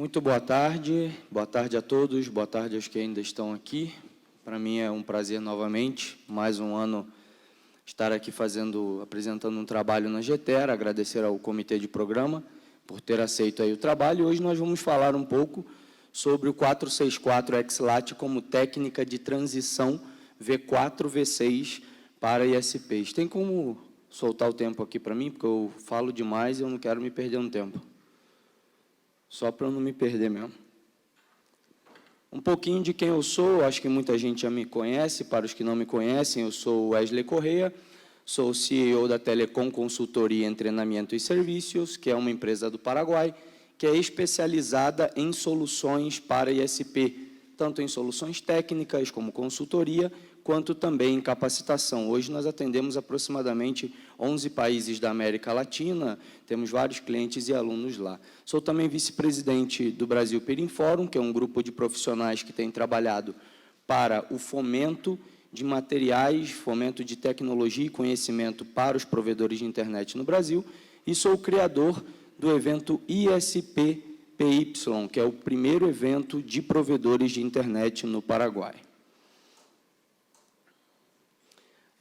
Muito boa tarde a todos, boa tarde aos que ainda estão aqui. Para mim é um prazer novamente, mais um ano, estar aqui apresentando um trabalho na GTERA, agradecer ao Comitê de Programa por ter aceito aí o trabalho. Hoje nós vamos falar um pouco sobre o 464 XLAT como técnica de transição V4, V6 para ISPs. Tem como soltar o tempo aqui para mim, porque eu falo demais e eu não quero me perder no tempo. Só para eu não me perder mesmo. Um pouquinho de quem eu sou, acho que muita gente já me conhece, para os que não me conhecem, eu sou Wesley Correia, sou o CEO da Telecom Consultoria em Treinamento e Serviços, que é uma empresa do Paraguai, que é especializada em soluções para ISP, tanto em soluções técnicas como consultoria, quanto também em capacitação. Hoje nós atendemos aproximadamente 11 países da América Latina, temos vários clientes e alunos lá. Sou também vice-presidente do Brasil Peering Forum, que é um grupo de profissionais que tem trabalhado para o fomento de materiais, fomento de tecnologia e conhecimento para os provedores de internet no Brasil, e sou o criador do evento ISP-PY, que é o primeiro evento de provedores de internet no Paraguai.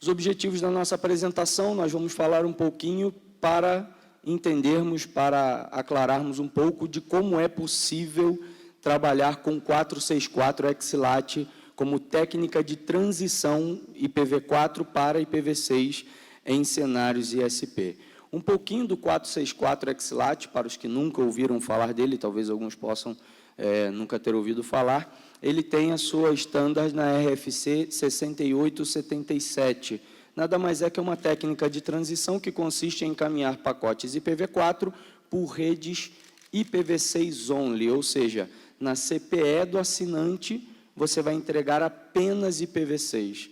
Os objetivos da nossa apresentação, nós vamos falar um pouquinho para entendermos, para aclararmos um pouco de como é possível trabalhar com 464 XLAT como técnica de transição IPv4 para IPv6 em cenários ISP. Um pouquinho do 464 XLAT, para os que nunca ouviram falar dele, talvez alguns possam nunca ter ouvido falar, ele tem a sua standard na RFC 6877. Nada mais é que uma técnica de transição que consiste em encaminhar pacotes IPv4 por redes IPv6 only, ou seja, na CPE do assinante, você vai entregar apenas IPv6.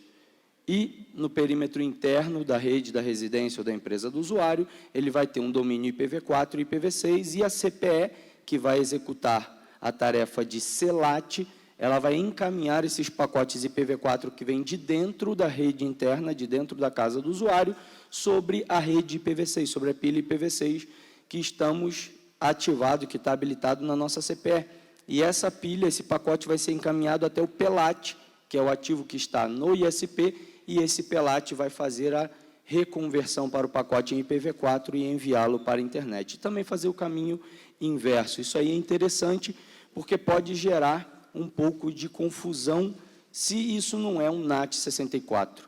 E, no perímetro interno da rede, da residência ou da empresa do usuário, ele vai ter um domínio IPv4 e IPv6, e a CPE, que vai executar a tarefa de CELAT, ela vai encaminhar esses pacotes IPv4 que vêm de dentro da rede interna, de dentro da casa do usuário, sobre a rede IPv6, sobre a pilha IPv6 que estamos ativado, que está habilitado na nossa CPE. E essa pilha, esse pacote vai ser encaminhado até o PELAT, que é o ativo que está no ISP, e esse PELAT vai fazer a reconversão para o pacote em IPv4 e enviá-lo para a internet. E também fazer o caminho inverso. Isso aí é interessante, porque pode gerar um pouco de confusão se isso não é um NAT 64.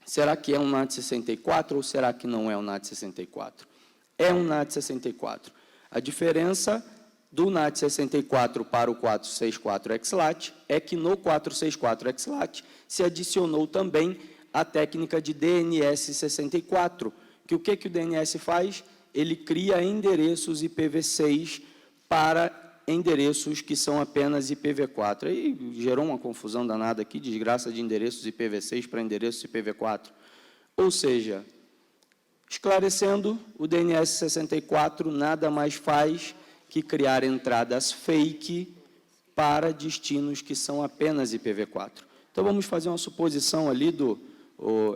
Será que é um NAT 64 ou será que não é um NAT 64? É um NAT 64. A diferença do NAT 64 para o 464 XLAT é que no 464 XLAT se adicionou também a técnica de DNS 64, que o que o DNS faz? Ele cria endereços IPv6 para endereços que são apenas IPv4. Aí gerou uma confusão danada aqui, desgraça de endereços IPv6 para endereços IPv4. Ou seja, esclarecendo, o DNS 64 nada mais faz que criar entradas fake para destinos que são apenas IPv4. Então, vamos fazer uma suposição ali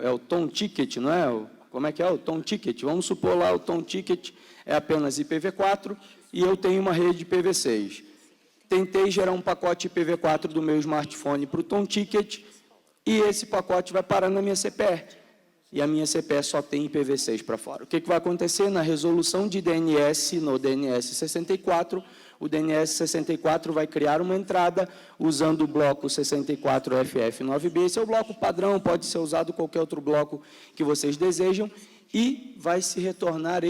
é o Tom Ticket, não é? Como é que é o Tom Ticket? Vamos supor lá o Tom Ticket é apenas IPv4 e eu tenho uma rede IPv6. Tentei gerar um pacote IPv4 do meu smartphone para o Tom Ticket e esse pacote vai parar na minha CPE. E a minha CPE só tem IPv6 para fora. O que vai acontecer? Na resolução de DNS, no DNS 64, o DNS 64 vai criar uma entrada usando o bloco 64FF9B. Esse é o bloco padrão, pode ser usado qualquer outro bloco que vocês desejam, e vai se retornar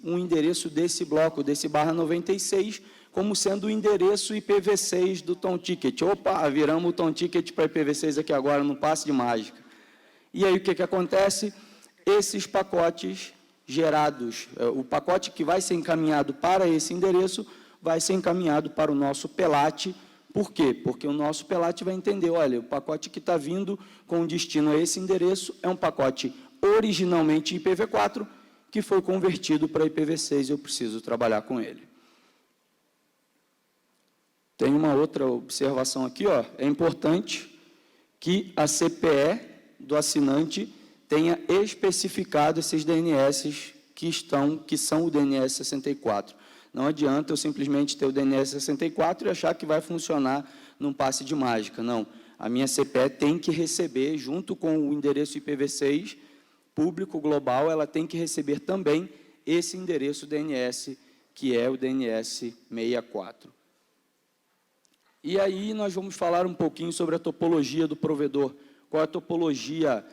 um endereço desse bloco, desse /96, como sendo o endereço IPv6 do Tom Ticket. Opa, viramos o Tom Ticket para IPv6 aqui agora, num passe de mágica. E aí o que acontece? Esses pacotes gerados, o pacote que vai ser encaminhado para esse endereço, vai ser encaminhado para o nosso PELAT. Por quê? Porque o nosso PELAT vai entender, olha, o pacote que está vindo com destino a esse endereço é um pacote originalmente IPv4, que foi convertido para IPv6 e eu preciso trabalhar com ele. Tem uma outra observação aqui, ó. É importante que a CPE do assinante tenha especificado esses DNS que são o DNS 64. Não adianta eu simplesmente ter o DNS 64 e achar que vai funcionar num passe de mágica. Não, a minha CPE tem que receber, junto com o endereço IPv6 público global, ela tem que receber também esse endereço DNS, que é o DNS 64. E aí nós vamos falar um pouquinho sobre a topologia do provedor. Qual é a topologia,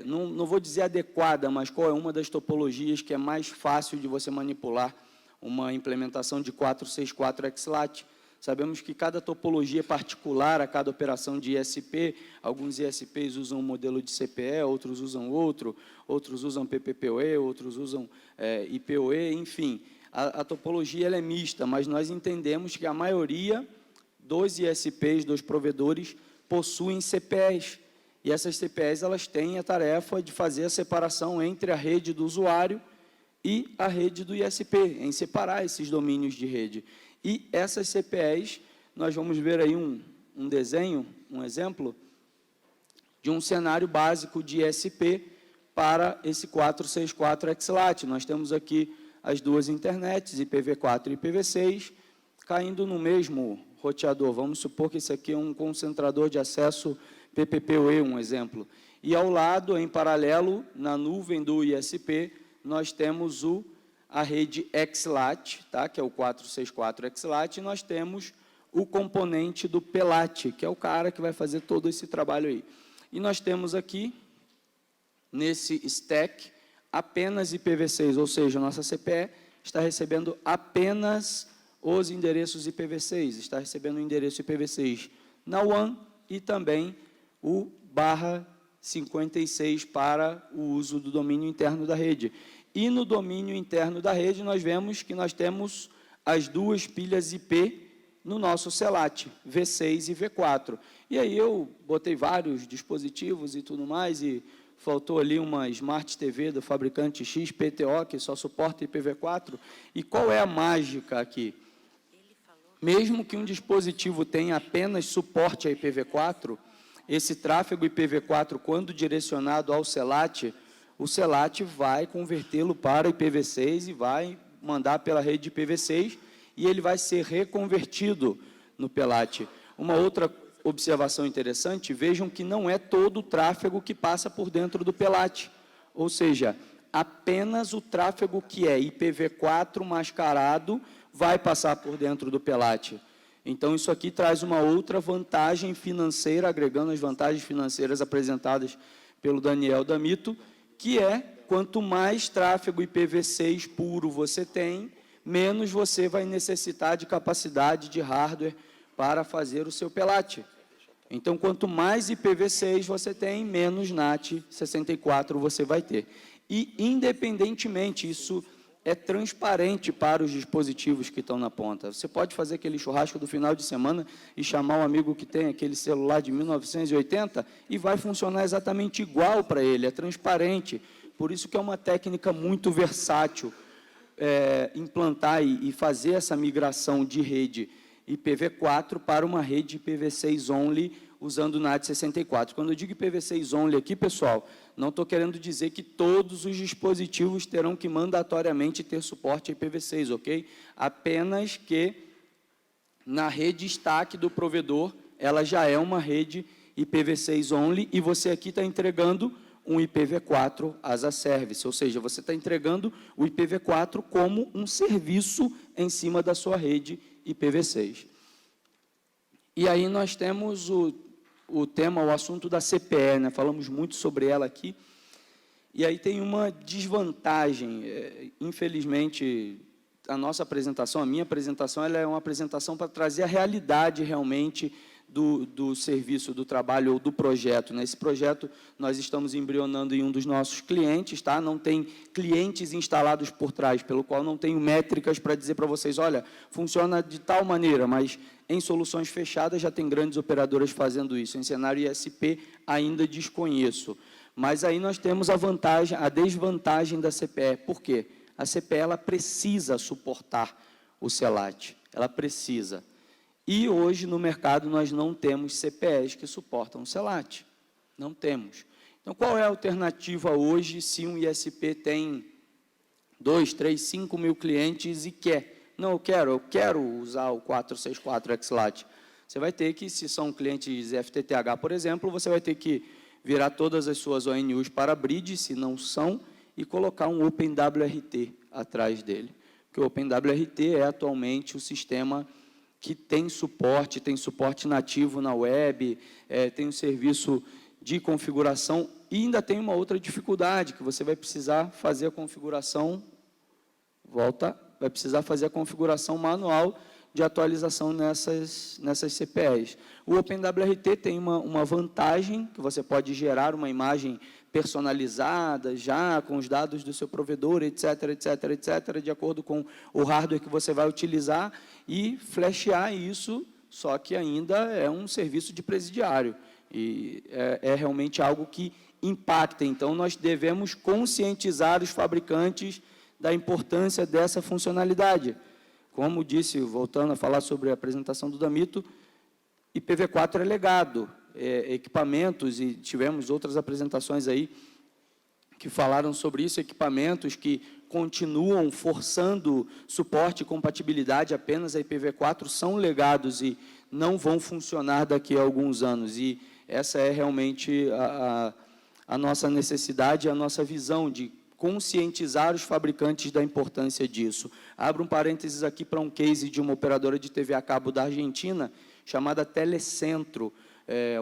não vou dizer adequada, mas qual é uma das topologias que é mais fácil de você manipular uma implementação de 464 XLAT. Sabemos que cada topologia é particular a cada operação de ISP. Alguns ISPs usam um modelo de CPE, outros usam outro, outros usam PPPoE, outros usam IPoE, enfim. A topologia ela é mista, mas nós entendemos que a maioria dos ISPs, dos provedores, possuem CPEs. E essas CPEs elas têm a tarefa de fazer a separação entre a rede do usuário e a rede do ISP, em separar esses domínios de rede. E essas CPEs, nós vamos ver aí um desenho, um exemplo, de um cenário básico de ISP para esse 464 XLAT. Nós temos aqui as duas internets, IPv4 e IPv6, caindo no mesmo roteador. Vamos supor que esse aqui é um concentrador de acesso PPPoE, um exemplo. E ao lado, em paralelo, na nuvem do ISP, nós temos a rede XLAT, tá? Que é o 464 XLAT, e nós temos o componente do PLAT, que é o cara que vai fazer todo esse trabalho aí. E nós temos aqui, nesse stack, apenas IPv6, ou seja, a nossa CPE está recebendo apenas os endereços IPv6, está recebendo o endereço IPv6 na WAN e também o /56 para o uso do domínio interno da rede. E no domínio interno da rede, nós vemos que nós temos as duas pilhas IP no nosso CELAT, V6 e V4. E aí eu botei vários dispositivos e tudo mais, e faltou ali uma Smart TV do fabricante XPTO, que só suporta IPv4. E qual é a mágica aqui? Mesmo que um dispositivo tenha apenas suporte a IPv4, esse tráfego IPv4, quando direcionado ao CELAT, o CELAT vai convertê-lo para IPv6 e vai mandar pela rede IPv6 e ele vai ser reconvertido no PLAT. Uma outra observação interessante, vejam que não é todo o tráfego que passa por dentro do PLAT, ou seja, apenas o tráfego que é IPv4 mascarado vai passar por dentro do PLAT. Então, isso aqui traz uma outra vantagem financeira, agregando as vantagens financeiras apresentadas pelo Daniel D'Amito, que é, quanto mais tráfego IPv6 puro você tem, menos você vai necessitar de capacidade de hardware para fazer o seu PLAT. Então, quanto mais IPv6 você tem, menos NAT 64 você vai ter. E, independentemente, isso é transparente para os dispositivos que estão na ponta. Você pode fazer aquele churrasco do final de semana e chamar um amigo que tem aquele celular de 1980 e vai funcionar exatamente igual para ele, é transparente. Por isso que é uma técnica muito versátil implantar e fazer essa migração de rede IPv4 para uma rede IPv6 only, usando o NAT 64. Quando eu digo IPv6 only aqui, pessoal, não estou querendo dizer que todos os dispositivos terão que mandatoriamente ter suporte a IPv6, ok? Apenas que na rede stack do provedor, ela já é uma rede IPv6 only e você aqui está entregando um IPv4 as a service, ou seja, você está entregando o IPv4 como um serviço em cima da sua rede IPv6. E aí nós temos o tema, o assunto da CPE, né? Falamos muito sobre ela aqui. E aí tem uma desvantagem. Infelizmente, a nossa apresentação, a minha apresentação, ela é uma apresentação para trazer a realidade realmente do serviço, do trabalho ou do projeto. Nesse projeto, nós estamos embrionando em um dos nossos clientes, tá? Não tem clientes instalados por trás, pelo qual não tenho métricas para dizer para vocês, olha, funciona de tal maneira, mas em soluções fechadas já tem grandes operadoras fazendo isso. Em cenário ISP, ainda desconheço. Mas aí nós temos a vantagem, a desvantagem da CPE. Por quê? A CPE ela precisa suportar o CELAT. Ela precisa. E hoje no mercado nós não temos CPEs que suportam o CELAT. Não temos. Então qual é a alternativa hoje se um ISP tem 2, 3, 5 mil clientes e quer Não, eu quero usar o 464 XLAT. Você vai ter que, se são clientes FTTH, por exemplo, você vai ter que virar todas as suas ONUs para bridge, se não são, e colocar um OpenWRT atrás dele. Porque o OpenWRT é atualmente o sistema que tem suporte nativo na web, tem um serviço de configuração, e ainda tem uma outra dificuldade, que você vai precisar fazer a configuração, vai precisar fazer a configuração manual de atualização nessas CPEs. O OpenWRT tem uma vantagem, que você pode gerar uma imagem personalizada, já com os dados do seu provedor, etc., de acordo com o hardware que você vai utilizar, e flashear isso, só que ainda é um serviço de presidiário. E é realmente algo que impacta. Então, nós devemos conscientizar os fabricantes da importância dessa funcionalidade. Como disse, voltando a falar sobre a apresentação do Damito, IPv4 é legado, equipamentos, e tivemos outras apresentações aí que falaram sobre isso, equipamentos que continuam forçando suporte e compatibilidade apenas a IPv4 são legados e não vão funcionar daqui a alguns anos. E essa é realmente a nossa necessidade, a nossa visão de conscientizar os fabricantes da importância disso. Abro um parênteses aqui para um case de uma operadora de TV a cabo da Argentina, chamada Telecentro.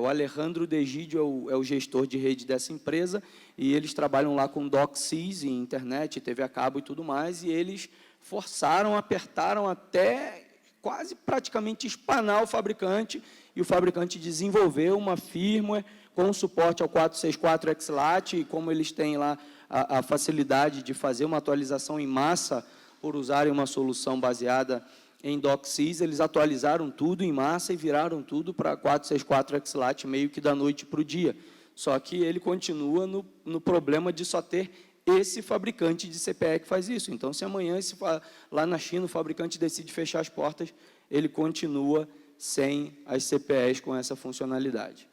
O Alejandro Degidio é o gestor de rede dessa empresa, e eles trabalham lá com DOCSIS, internet, TV a cabo e tudo mais, e eles forçaram, apertaram até quase praticamente espanar o fabricante, e o fabricante desenvolveu uma firmware com suporte ao 464 XLAT, e como eles têm lá a facilidade de fazer uma atualização em massa, por usarem uma solução baseada em DOCSIS, eles atualizaram tudo em massa e viraram tudo para 464 XLAT meio que da noite para o dia. Só que ele continua no problema de só ter esse fabricante de CPE que faz isso. Então, se amanhã, lá na China, o fabricante decide fechar as portas, ele continua sem as CPEs com essa funcionalidade.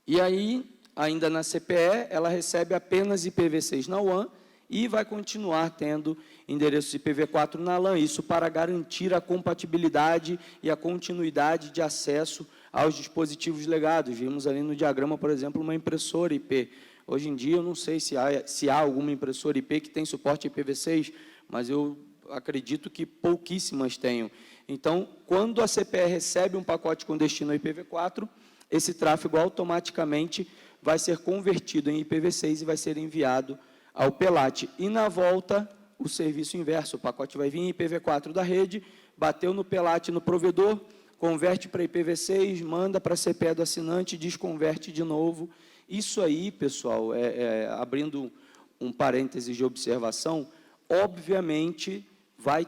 E aí, ainda na CPE, ela recebe apenas IPv6 na WAN e vai continuar tendo endereços IPv4 na LAN, isso para garantir a compatibilidade e a continuidade de acesso aos dispositivos legados. Vimos ali no diagrama, por exemplo, uma impressora IP. Hoje em dia, eu não sei se há alguma impressora IP que tem suporte IPv6, mas eu acredito que pouquíssimas tenham. Então, quando a CPE recebe um pacote com destino ao IPv4, esse tráfego automaticamente vai ser convertido em IPv6 e vai ser enviado ao PELAT. E, na volta, o serviço inverso. O pacote vai vir em IPv4 da rede, bateu no PELAT no provedor, converte para IPv6, manda para a CPE do assinante, desconverte de novo. Isso aí, pessoal, abrindo um parêntese de observação, obviamente vai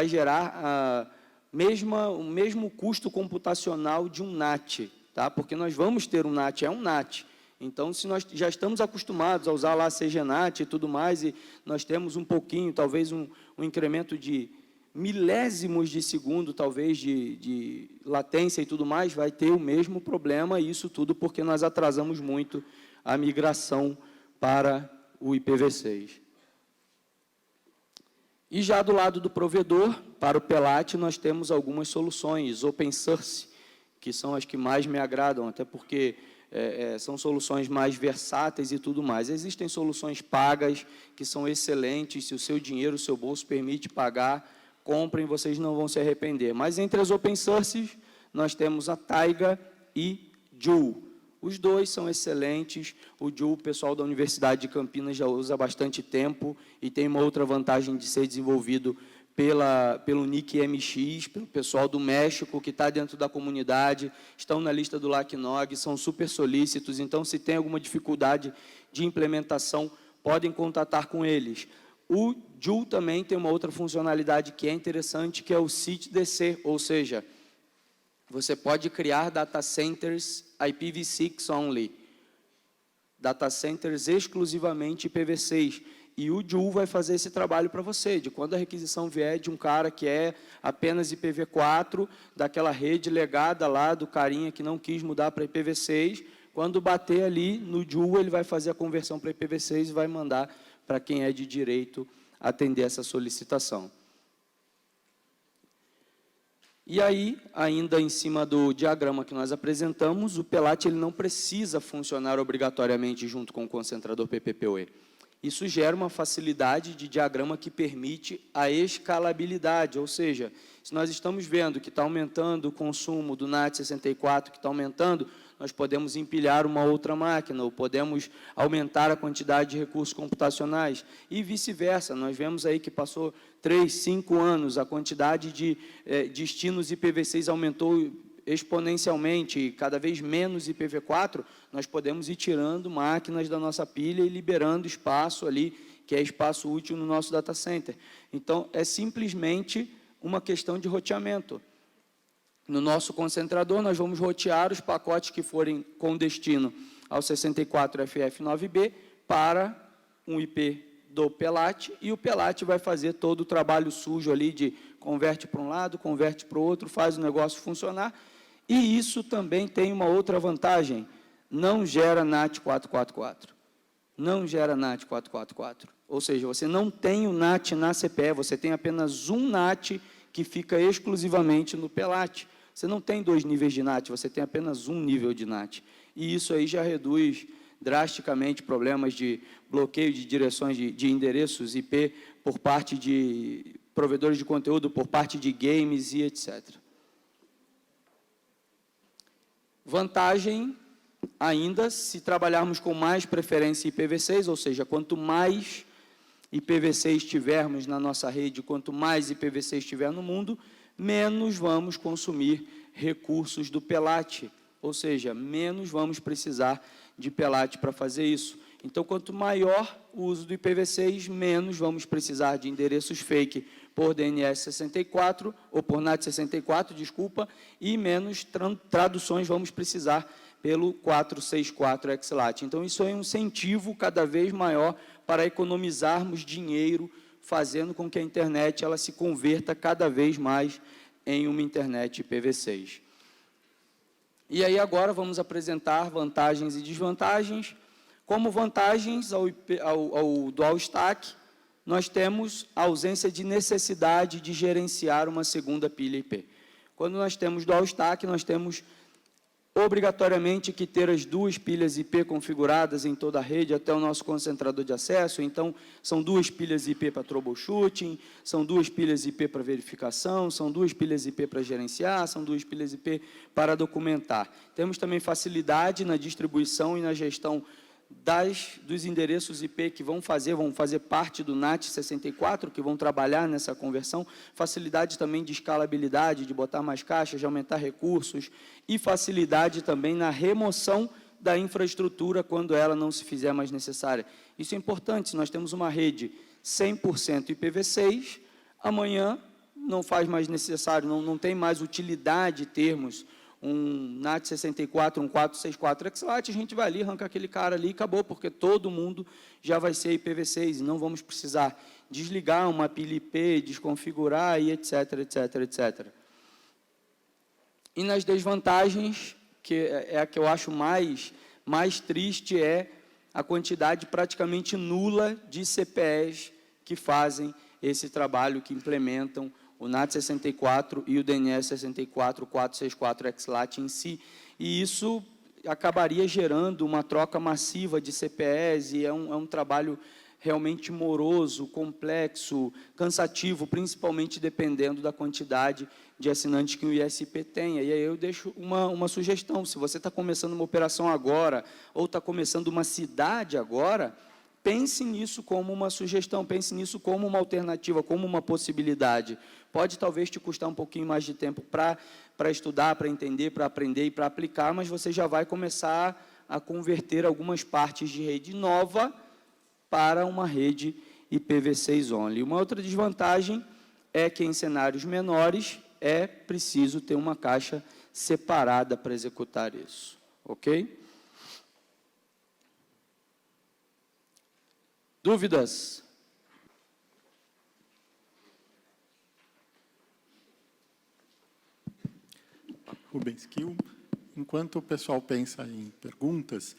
gerar o mesmo custo computacional de um NAT, tá? Porque nós vamos ter um NAT, é um NAT. Então, se nós já estamos acostumados a usar lá CGNAT e tudo mais, e nós temos um pouquinho, talvez um incremento de milésimos de segundo, talvez, de latência e tudo mais, vai ter o mesmo problema, e isso tudo porque nós atrasamos muito a migração para o IPv6. E já do lado do provedor, para o PELAT, nós temos algumas soluções open source, que são as que mais me agradam, até porque são soluções mais versáteis e tudo mais. Existem soluções pagas, que são excelentes, se o seu dinheiro, o seu bolso permite pagar, comprem, vocês não vão se arrepender. Mas entre as open sources, nós temos a Taiga e Joule. Os dois são excelentes. O Joule, o pessoal da Universidade de Campinas já usa há bastante tempo e tem uma outra vantagem de ser desenvolvido pelo NIC MX, pelo pessoal do México, que está dentro da comunidade, estão na lista do LACNOG, são super solícitos. Então, se tem alguma dificuldade de implementação, podem contatar com eles. O Joule também tem uma outra funcionalidade que é interessante, que é o SIT-DC, ou seja, você pode criar data centers IPv6 only, data centers exclusivamente IPv6, e o Joule vai fazer esse trabalho para você, de quando a requisição vier de um cara que é apenas IPv4, daquela rede legada lá do carinha que não quis mudar para IPv6, quando bater ali no Joule, ele vai fazer a conversão para IPv6 e vai mandar para quem é de direito atender essa solicitação. E aí, ainda em cima do diagrama que nós apresentamos, o PELAT ele não precisa funcionar obrigatoriamente junto com o concentrador PPPoE. Isso gera uma facilidade de diagrama que permite a escalabilidade, ou seja, se nós estamos vendo que está aumentando o consumo do NAT64, que está aumentando, nós podemos empilhar uma outra máquina, ou podemos aumentar a quantidade de recursos computacionais, e vice-versa. Nós vemos aí que passou 3, 5 anos, a quantidade de destinos IPv6 aumentou exponencialmente, e cada vez menos IPv4, nós podemos ir tirando máquinas da nossa pilha e liberando espaço ali, que é espaço útil no nosso data center. Então, é simplesmente uma questão de roteamento. No nosso concentrador, nós vamos rotear os pacotes que forem com destino ao 64FF9B para um IP do PELAT, e o PELAT vai fazer todo o trabalho sujo ali de converte para um lado, converte para o outro, faz o negócio funcionar. E isso também tem uma outra vantagem, não gera NAT 444. Não gera NAT 444. Ou seja, você não tem o NAT na CPE, você tem apenas um NAT que fica exclusivamente no PELAT. Você não tem 2 níveis de NAT, você tem apenas um nível de NAT. E isso aí já reduz drasticamente problemas de bloqueio de direções de endereços IP por parte de provedores de conteúdo, por parte de games e etc. Vantagem ainda, se trabalharmos com mais preferência IPv6, ou seja, quanto mais IPv6 tivermos na nossa rede, quanto mais IPv6 tiver no mundo, menos vamos consumir recursos do PELAT, ou seja, menos vamos precisar de PELAT para fazer isso. Então, quanto maior o uso do IPv6, menos vamos precisar de endereços fake por DNS64, ou por NAT64, desculpa, e menos traduções vamos precisar pelo 464 XLAT. Então, isso é um incentivo cada vez maior para economizarmos dinheiro, fazendo com que a internet ela se converta cada vez mais em uma internet IPv6. E aí, agora, vamos apresentar vantagens e desvantagens. Como vantagens ao Dual Stack, nós temos a ausência de necessidade de gerenciar uma segunda pilha IP. Quando nós temos Dual Stack, nós temos obrigatoriamente que ter as 2 pilhas IP configuradas em toda a rede até o nosso concentrador de acesso. Então, são 2 pilhas IP para troubleshooting, são 2 pilhas IP para verificação, são 2 pilhas IP para gerenciar, são 2 pilhas IP para documentar. Temos também facilidade na distribuição e na gestão dos endereços IP que vão fazer parte do NAT64, que vão trabalhar nessa conversão, facilidade também de escalabilidade, de botar mais caixas, de aumentar recursos, e facilidade também na remoção da infraestrutura quando ela não se fizer mais necessária. Isso é importante, se nós temos uma rede 100% IPv6, amanhã não faz mais necessário, não tem mais utilidade termos um NAT64, um 464 XLAT, a gente vai ali, arranca aquele cara ali e acabou, porque todo mundo já vai ser IPv6 e não vamos precisar desligar uma pilha IP, desconfigurar e etc, etc, etc. E nas desvantagens, que é a que eu acho mais triste, é a quantidade praticamente nula de CPEs que fazem esse trabalho, que implementam o NAT64 e o DNS64, 464 XLAT em si, e isso acabaria gerando uma troca massiva de CPEs, e é um trabalho realmente moroso, complexo, cansativo, principalmente dependendo da quantidade de assinantes que o ISP tenha. E aí eu deixo uma sugestão: se você está começando uma operação agora, ou está começando uma cidade agora, pense nisso como uma sugestão, pense nisso como uma alternativa, como uma possibilidade. Pode talvez te custar um pouquinho mais de tempo para estudar, para entender, para aprender e para aplicar, mas você já vai começar a converter algumas partes de rede nova para uma rede IPv6 only. Uma outra desvantagem é que em cenários menores é preciso ter uma caixa separada para executar isso. Ok? Dúvidas? Rubens Kiel. Enquanto o pessoal pensa em perguntas,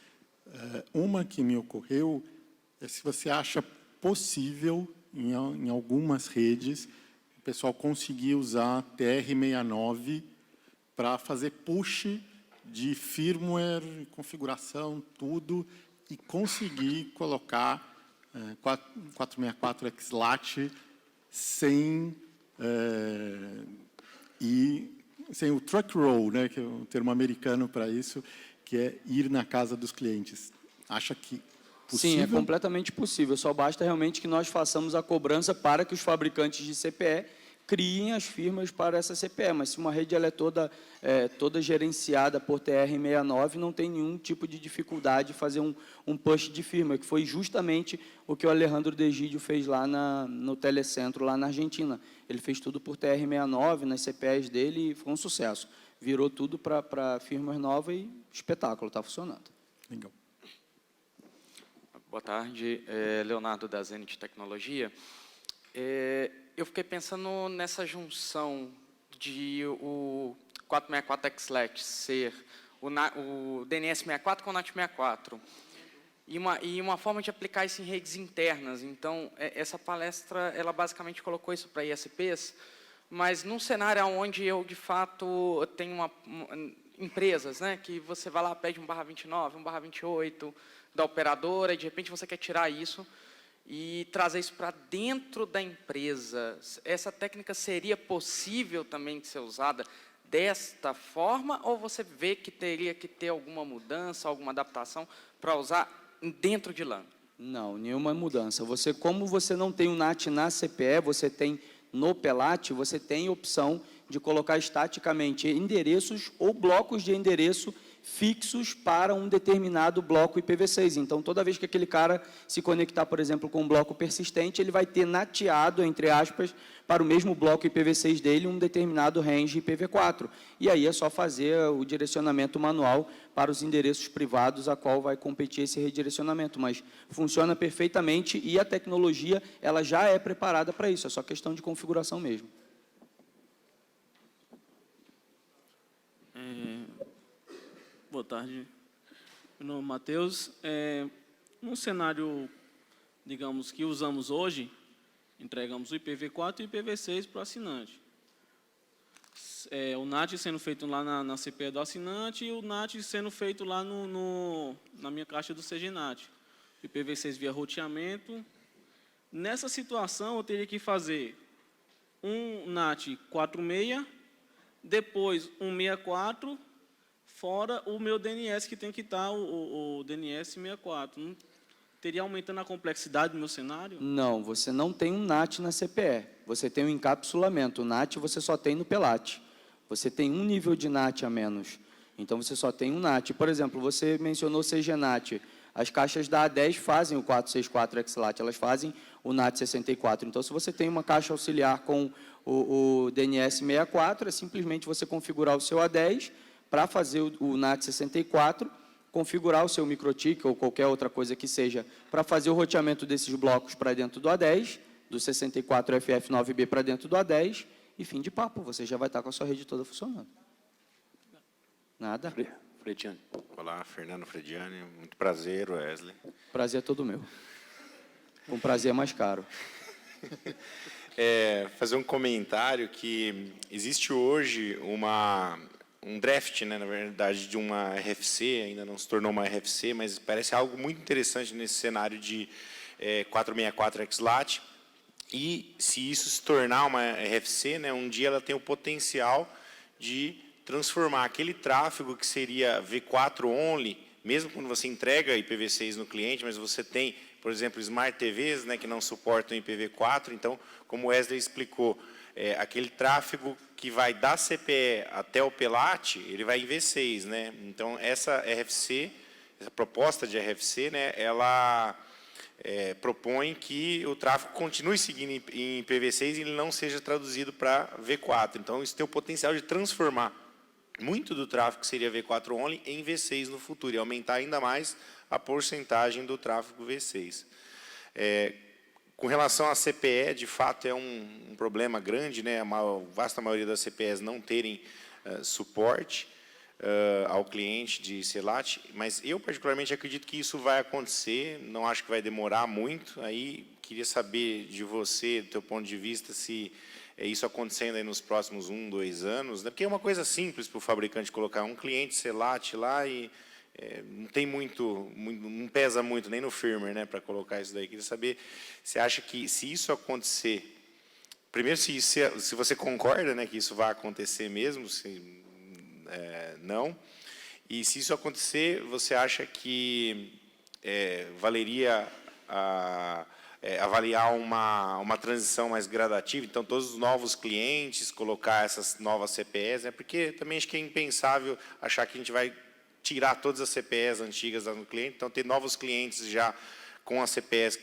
uma que me ocorreu é se você acha possível em algumas redes, o pessoal conseguia usar TR-69 para fazer push de firmware, configuração, tudo, e conseguir colocar 464 XLAT sem o truck roll, né, que é o termo americano para isso, que é ir na casa dos clientes. Acha que possível? Sim, é completamente possível. Só basta realmente que nós façamos a cobrança para que os fabricantes de CPE criem as firmas para essa CPE. Mas se uma rede ela é toda gerenciada por TR-69, não tem nenhum tipo de dificuldade de fazer um push de firma, que foi justamente o que o Alejandro Degídio fez lá no Telecentro, lá na Argentina. Ele fez tudo por TR-69, nas CPEs dele, e foi um sucesso. Virou tudo para firmas novas e espetáculo, está funcionando. Legal. Boa tarde, Leonardo da Zenit Tecnologia. Eu fiquei pensando nessa junção de o 464 XLAT ser o DNS 64 com o NAT 64 e uma forma de aplicar isso em redes internas. Então, essa palestra, ela basicamente colocou isso para ISPs, mas num cenário onde eu, de fato, tenho empresas, né, que você vai lá, pede 1/29, 1/28 da operadora, e de repente você quer tirar isso e trazer isso para dentro da empresa. Essa técnica seria possível também de ser usada desta forma, ou você vê que teria que ter alguma mudança, alguma adaptação para usar dentro de LAN? Não, nenhuma mudança. Como você não tem o NAT na CPE, você tem no PELAT, você tem opção de colocar estaticamente endereços ou blocos de endereço fixos para um determinado bloco IPv6. Então, toda vez que aquele cara se conectar, por exemplo, com um bloco persistente, ele vai ter nateado, entre aspas, para o mesmo bloco IPv6 dele, um determinado range IPv4. E aí é só fazer o direcionamento manual para os endereços privados a qual vai competir esse redirecionamento. Mas funciona perfeitamente e a tecnologia ela já é preparada para isso, é só questão de configuração mesmo. Boa tarde, meu nome é Matheus. Num cenário, digamos, que usamos hoje, entregamos o IPv4 e o IPv6 para o assinante. O NAT sendo feito lá na CPE do assinante e o NAT sendo feito lá na minha caixa do CGNAT. IPv6 via roteamento. Nessa situação, eu teria que fazer um NAT 46, depois um 64, fora o meu DNS, que tem que estar o DNS 64. Não teria aumentando a complexidade do meu cenário? Não, você não tem um NAT na CPE. Você tem um encapsulamento. O NAT você só tem no PELAT. Você tem um nível de NAT a menos. Então, você só tem um NAT. Por exemplo, você mencionou CGNAT. As caixas da A10 fazem o 464 XLAT. Elas fazem o NAT 64. Então, se você tem uma caixa auxiliar com o DNS 64, é simplesmente você configurar o seu A10 para fazer o NAT 64, configurar o seu microtik ou qualquer outra coisa que seja para fazer o roteamento desses blocos para dentro do A10, do 64FF9B para dentro do A10, e fim de papo, você já vai estar com a sua rede toda funcionando. Nada? Frediani. Olá, Fernando Frediani. Muito prazer, Wesley. Prazer é todo meu. Com prazer é mais caro. Fazer um comentário que existe hoje um draft, né, na verdade, de uma RFC, ainda não se tornou uma RFC, mas parece algo muito interessante nesse cenário de 464 XLAT. E se isso se tornar uma RFC, né, um dia ela tem o potencial de transformar aquele tráfego que seria V4 only, mesmo quando você entrega IPv6 no cliente, mas você tem, por exemplo, Smart TVs, né, que não suportam IPv4. Então, como o Wesley explicou, aquele tráfego que vai da CPE até o PELAT, ele vai em V6, né? Então, essa RFC, essa proposta de RFC, né, ela propõe que o tráfego continue seguindo em IPv6 e ele não seja traduzido para V4. Então, isso tem o potencial de transformar muito do tráfego que seria V4 only em V6 no futuro e aumentar ainda mais a porcentagem do tráfego V6. Com relação à CPE, de fato, é um problema grande, né? A vasta maioria das CPEs não terem suporte. ao cliente de CELAT, mas eu particularmente acredito que isso vai acontecer, não acho que vai demorar muito. Aí queria saber de você, do teu ponto de vista, se é isso acontecendo aí nos próximos 1, 2 anos, né? Porque é uma coisa simples para o fabricante colocar um cliente CELAT lá e não tem não pesa muito nem no firmware, né, para colocar isso daí. Queria saber, você acha que se isso acontecer, primeiro se você concorda, né, que isso vai acontecer mesmo, se não, e se isso acontecer, você acha que valeria avaliar uma transição mais gradativa, então todos os novos clientes, colocar essas novas CPEs, né? Porque também acho que é impensável achar que a gente vai tirar todas as CPEs antigas do cliente, então ter novos clientes já com as CPEs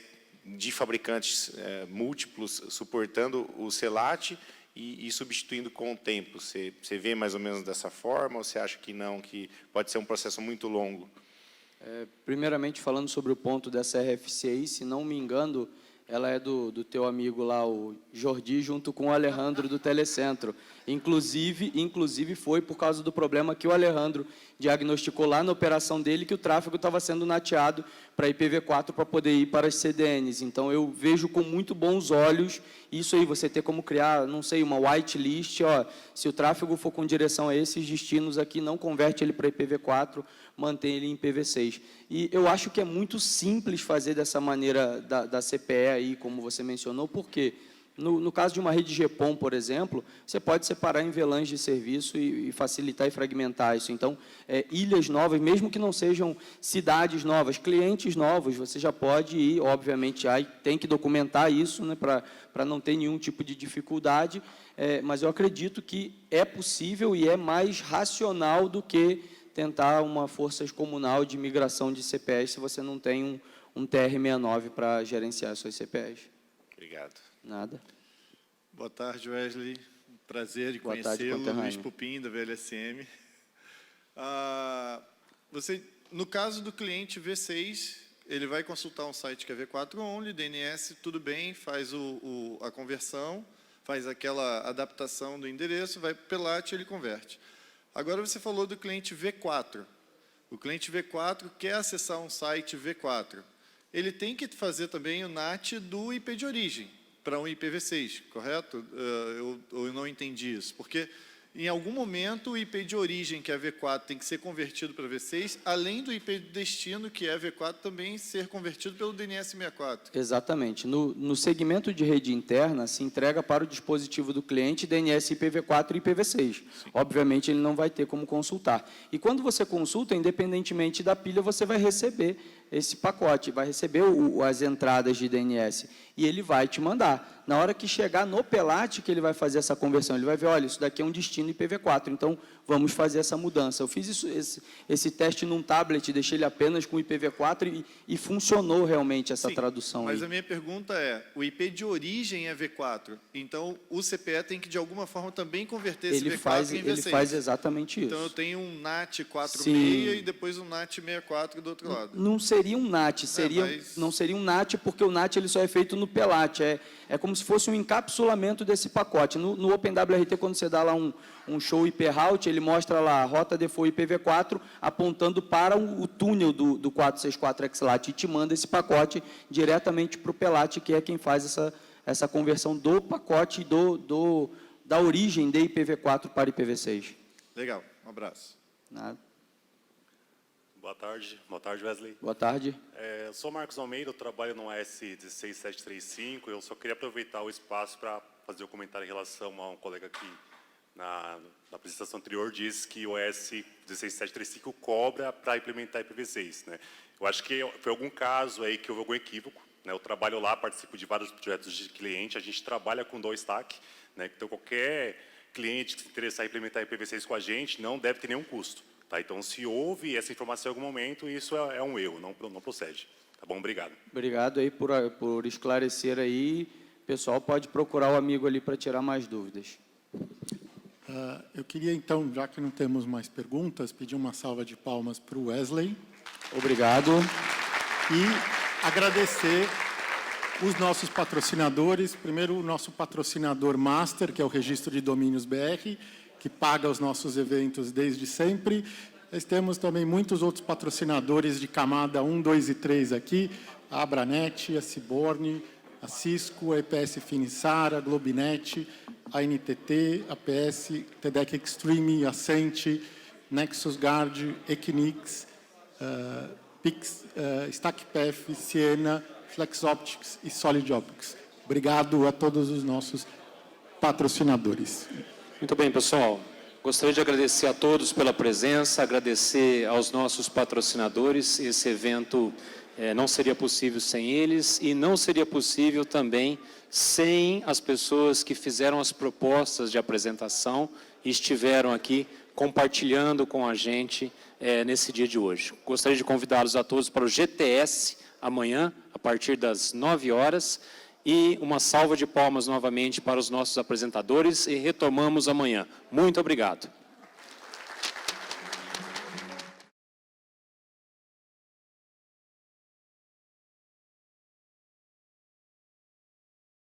de fabricantes múltiplos suportando o CELAT e substituindo com o tempo. Você vê mais ou menos dessa forma ou você acha que não, que pode ser um processo muito longo? Primeiramente, falando sobre o ponto dessa RFC aí, se não me engano, ela é do teu amigo lá, o Jordi, junto com o Alejandro do Telecentro. Inclusive foi por causa do problema que o Alejandro diagnosticou lá na operação dele, que o tráfego estava sendo nateado para IPv4 para poder ir para as CDNs. Então, eu vejo com muito bons olhos isso aí, você ter como criar, não sei, uma whitelist, ó, se o tráfego for com direção a esses destinos aqui, não converte ele para IPv4, mantém ele em IPv6. E eu acho que é muito simples fazer dessa maneira da CPE aí, como você mencionou, porque no caso de uma rede GPON, por exemplo, você pode separar em VLANs de serviço e facilitar e fragmentar isso. Então, ilhas novas, mesmo que não sejam cidades novas, clientes novos, você já pode ir, obviamente, aí tem que documentar isso, né, para não ter nenhum tipo de dificuldade, mas eu acredito que é possível e é mais racional do que tentar uma força comunal de migração de CPEs se você não tem um TR-69 para gerenciar as suas CPEs. Obrigado. Nada. Boa tarde, Wesley. Prazer de Boa tarde, conhecê-lo, conterrâneo. Luiz Pupim, da VLSM. No caso do cliente V6, ele vai consultar um site que é V4 Only, DNS, tudo bem, faz a conversão, faz aquela adaptação do endereço, vai para o PELAT e ele converte. Agora, você falou do cliente V4. O cliente V4 quer acessar um site V4. Ele tem que fazer também o NAT do IP de origem, para um IPv6, correto? Eu não entendi isso, porque em algum momento o IP de origem, que é V4, tem que ser convertido para V6, além do IP de destino, que é V4, também ser convertido pelo DNS64. Exatamente. No segmento de rede interna, se entrega para o dispositivo do cliente DNS IPv4 e IPv6. Sim. Obviamente, ele não vai ter como consultar. E quando você consulta, independentemente da pilha, você vai receber esse pacote, vai receber as entradas de DNS e ele vai te mandar. Na hora que chegar no PELAT, que ele vai fazer essa conversão, ele vai ver, olha, isso daqui é um destino IPv4, então vamos fazer essa mudança. Eu fiz esse teste num tablet, deixei ele apenas com IPv4 e funcionou realmente essa tradução. Mas aí. A minha pergunta é, o IP de origem é V4, então o CPE tem que, de alguma forma, também converter esse V4 em V6. Ele faz exatamente isso. Então, eu tenho um NAT 46 Sim. e depois um NAT 64 do outro lado. Não seria um NAT, não seria um NAT, porque o NAT ele só é feito no PELAT. É como se fosse um encapsulamento desse pacote. No OpenWRT, quando você dá lá um show IP route, ele mostra lá a rota default IPv4 apontando para o túnel do 464XLAT e te manda esse pacote diretamente para o PELAT, que é quem faz essa conversão do pacote da origem de IPv4 para IPv6. Legal, um abraço. Nada. Boa tarde, Wesley. Boa tarde. Eu sou Marcos Almeida, eu trabalho no S16735. Eu só queria aproveitar o espaço para fazer um comentário em relação a um colega que, na apresentação anterior, disse que o S16735 cobra para implementar IPv6. Né? Eu acho que foi algum caso aí que houve algum equívoco. Né? Eu trabalho lá, participo de vários projetos de cliente, a gente trabalha com dual stack. Né? Então, qualquer cliente que se interessar em implementar IPv6 com a gente não deve ter nenhum custo. Tá, então, se houve essa informação em algum momento, isso é um erro, não procede. Tá bom? Obrigado. Obrigado aí por esclarecer aí. O pessoal pode procurar o amigo ali para tirar mais dúvidas. Eu queria, então, já que não temos mais perguntas, pedir uma salva de palmas para o Wesley. Obrigado. E agradecer os nossos patrocinadores. Primeiro, o nosso patrocinador master, que é o Registro de Domínios BR, que paga os nossos eventos desde sempre. Nós temos também muitos outros patrocinadores de camada 1, 2 e 3 aqui, a Abranet, a Ciborne, a Cisco, a EPS Finisar, a Globinet, a NTT, a PS, TEDEC Extreme, Ascent, Nexus Guard, Equinix, Pix, StackPath, Siena, FlexOptics e SolidOptics. Obrigado a todos os nossos patrocinadores. Muito bem, pessoal. Gostaria de agradecer a todos pela presença, agradecer aos nossos patrocinadores. Esse evento não seria possível sem eles e não seria possível também sem as pessoas que fizeram as propostas de apresentação e estiveram aqui compartilhando com a gente nesse dia de hoje. Gostaria de convidá-los a todos para o GTS amanhã, a partir das 9 horas, e uma salva de palmas novamente para os nossos apresentadores e retomamos amanhã. Muito obrigado.